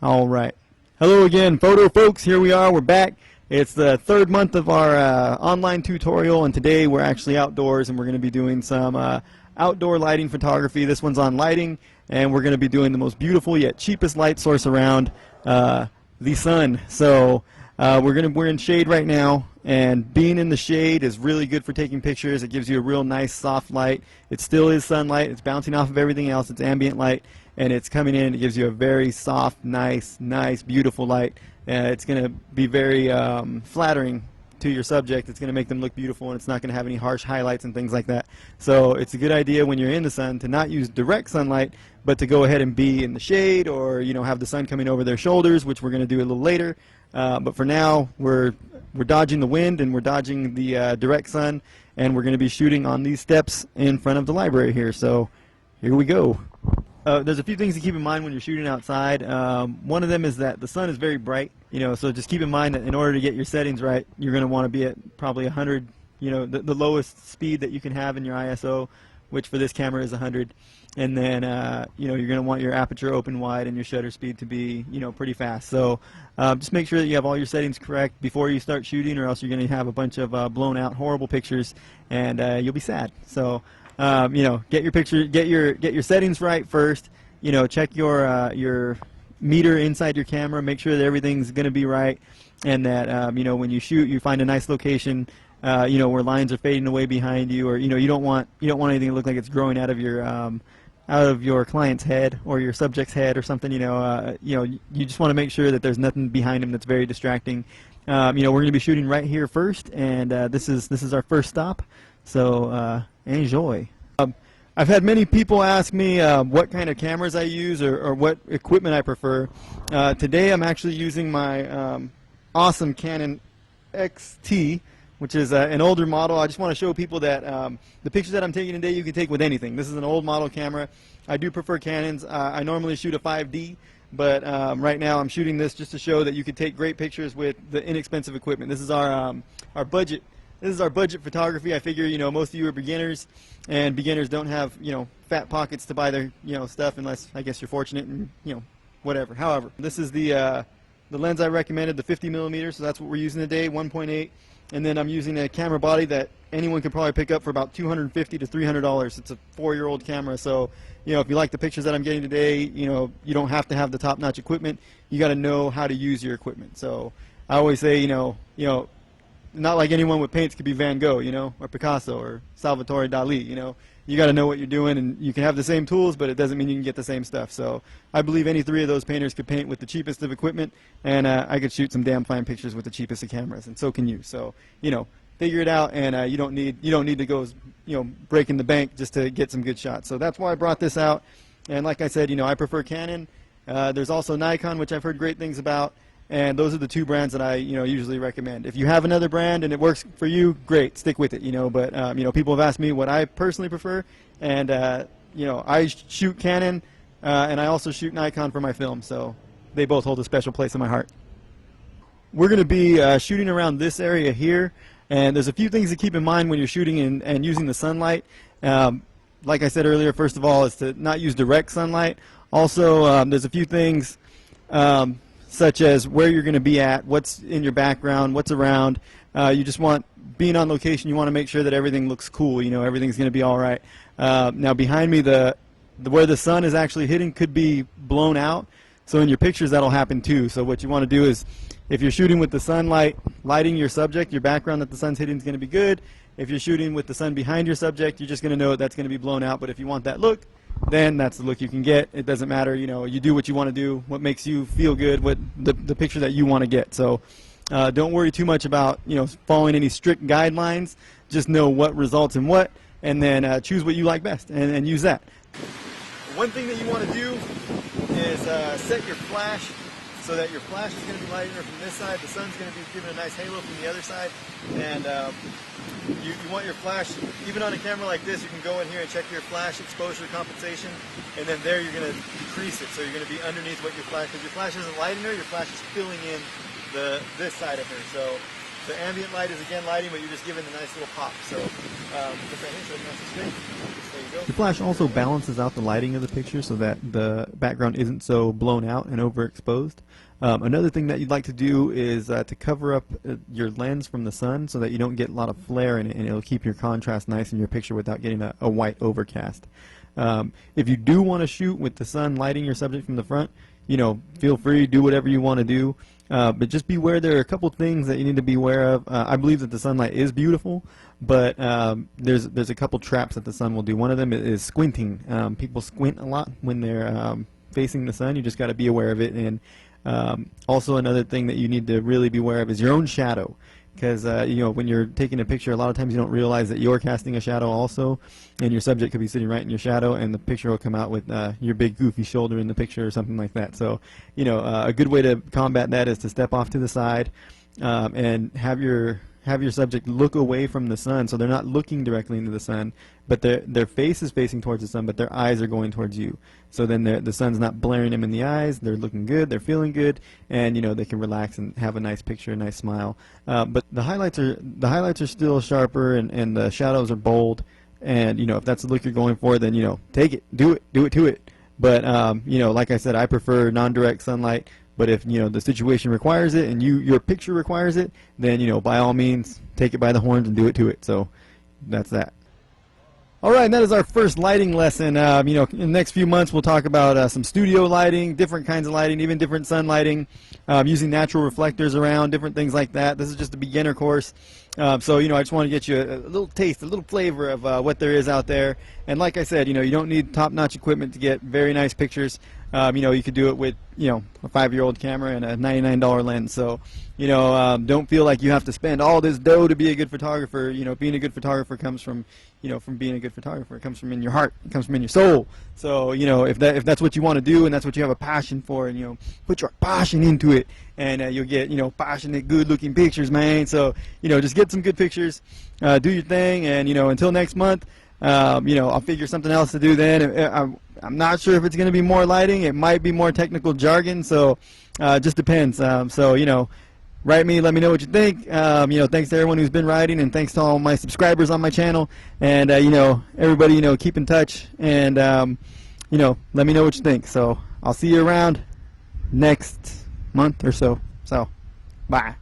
All right. Hello again, photo folks. Here we are. We're back. It's the third month of our online tutorial, and today we're actually outdoors, and we're going to be doing some outdoor lighting photography. This one's on lighting, and we're going to be doing the most beautiful yet cheapest light source around, the sun. So we're in shade right now, and being in the shade is really good for taking pictures. It gives you a real nice soft light. It still is sunlight. It's bouncing off of everything else. It's ambient light, and it's coming in. It gives you a very soft, nice, beautiful light. It's going to be very flattering to your subject. It's going to make them look beautiful, and it's not going to have any harsh highlights and things like that. So it's a good idea when you're in the sun to not use direct sunlight, but to go ahead and be in the shade, or have the sun coming over their shoulders, which we're going to do a little later. But for now, we're dodging the wind, and we're dodging the direct sun, and we're going to be shooting on these steps in front of the library here. So here we go. There's a few things to keep in mind when you're shooting outside. One of them is that the sun is very bright, so just keep in mind that in order to get your settings right, you're going to want to be at probably 100, the lowest speed that you can have in your ISO, which for this camera is 100. And then, you're going to want your aperture open wide and your shutter speed to be, pretty fast. So just make sure that you have all your settings correct before you start shooting, or else you're going to have a bunch of blown out, horrible pictures, and you'll be sad. So, get your picture, get your settings right first. Check your meter inside your camera. Make sure that everything's going to be right, and that when you shoot, you find a nice location. Where lines are fading away behind you, or you don't want anything to look like it's growing out of your client's head or your subject's head or something. You just want to make sure that there's nothing behind him that's very distracting. We're going to be shooting right here first, and this is our first stop. So enjoy. I've had many people ask me what kind of cameras I use, or what equipment I prefer. Today I'm actually using my awesome Canon XT, which is an older model. I just want to show people that the pictures that I'm taking today you can take with anything. This is an old model camera. I do prefer Canons. I normally shoot a 5D, but right now I'm shooting this just to show that you can take great pictures with the inexpensive equipment. This is our budget. This is our budget photography. I figure most of you are beginners, and beginners don't have fat pockets to buy their stuff, unless I guess you're fortunate and whatever. However, this is the lens I recommended, the 50mm. So that's what we're using today, 1.8. And then I'm using a camera body that anyone could probably pick up for about $250 to $300. It's a 4-year-old camera, so if you like the pictures that I'm getting today, you don't have to have the top-notch equipment. You got to know how to use your equipment. So I always say, not like anyone with paints could be Van Gogh, or Picasso or Salvatore Dali. You got to know what you're doing, and you can have the same tools, but it doesn't mean you can get the same stuff. So I believe any 3 of those painters could paint with the cheapest of equipment, and I could shoot some damn fine pictures with the cheapest of cameras, and so can you. So figure it out, and you don't need to go breaking the bank just to get some good shots. So that's why I brought this out. And like I said, I prefer Canon. There's also Nikon, which I've heard great things about. And those are the 2 brands that I usually recommend. If you have another brand and it works for you, great, stick with it. But people have asked me what I personally prefer, and I shoot Canon, and I also shoot Nikon for my film, so they both hold a special place in my heart. We're going to be shooting around this area here, and there's a few things to keep in mind when you're shooting and using the sunlight. Like I said earlier, first of all, is to not use direct sunlight. Also, there's a few things. Such as where you're going to be at, what's in your background, what's around. You just want, being on location, you want to make sure that everything looks cool, everything's going to be all right. Now behind me, where the sun is actually hitting could be blown out, so in your pictures that'll happen too. So what you want to do is, if you're shooting with the sunlight lighting your subject, your background that the sun's hitting is going to be good. If you're shooting with the sun behind your subject, you're just going to know that's going to be blown out. But if you want that look, then that's the look you can get. It doesn't matter, you do what you want to do, what makes you feel good, what the picture that you want to get. So don't worry too much about following any strict guidelines. Just know what results in what, and then choose what you like best and use that. One thing that you want to do is set your flash so that your flash is going to be lighting from this side, the sun's going to be giving a nice halo from the other side, and you want your flash, even on a camera like this, you can go in here and check your flash exposure compensation, and then there you're going to decrease it, so you're going to be underneath what your flash, because your flash isn't lighting her, your flash is filling in this side of her. So The ambient light is again lighting, but you're just giving a nice little pop. So, put that in so that's the screen. There you go. The flash also balances out the lighting of the picture so that the background isn't so blown out and overexposed. Another thing that you'd like to do is to cover up your lens from the sun so that you don't get a lot of flare in it, and it'll keep your contrast nice in your picture without getting a white overcast. If you do want to shoot with the sun lighting your subject from the front, feel free, do whatever you want to do. But just beware, there are a couple things that you need to be aware of. I believe that the sunlight is beautiful, but there's a couple traps that the sun will do. One of them is squinting. People squint a lot when they're facing the sun. You just got to be aware of it. And also another thing that you need to really be aware of is your own shadow. Because when you're taking a picture, a lot of times you don't realize that you're casting a shadow also, and your subject could be sitting right in your shadow, and the picture will come out with your big goofy shoulder in the picture or something like that. So, a good way to combat that is to step off to the side and have your subject look away from the sun, so they're not looking directly into the sun, but their face is facing towards the sun, but their eyes are going towards you. So then the sun's not blaring them in the eyes. They're looking good. They're feeling good, and they can relax and have a nice picture, a nice smile. But the highlights are still sharper, and the shadows are bold. And if that's the look you're going for, then take it, do it to it. But like I said, I prefer non-direct sunlight. But if the situation requires it and your picture requires it, then by all means take it by the horns and do it to it. So that's that. All right, and that is our first lighting lesson. In the next few months we'll talk about some studio lighting, different kinds of lighting, even different sun lighting, using natural reflectors around, different things like that. This is just a beginner course. So I just want to get you a little taste, a little flavor of what there is out there. And like I said, you don't need top-notch equipment to get very nice pictures. You could do it with a 5-year-old camera and a $99 lens. So don't feel like you have to spend all this dough to be a good photographer. Being a good photographer comes from from being a good photographer. It comes from in your heart. It comes from in your soul. So if that's what you want to do and that's what you have a passion for, and put your passion into it, and you'll get passionate, good-looking pictures, man. So just get some good pictures, do your thing, and until next month, I'll figure something else to do then. I'm not sure if it's going to be more lighting. It might be more technical jargon. So it just depends. So write me, let me know what you think. Thanks to everyone who's been writing, and thanks to all my subscribers on my channel. And everybody, keep in touch, and let me know what you think. So I'll see you around next month or so. So bye.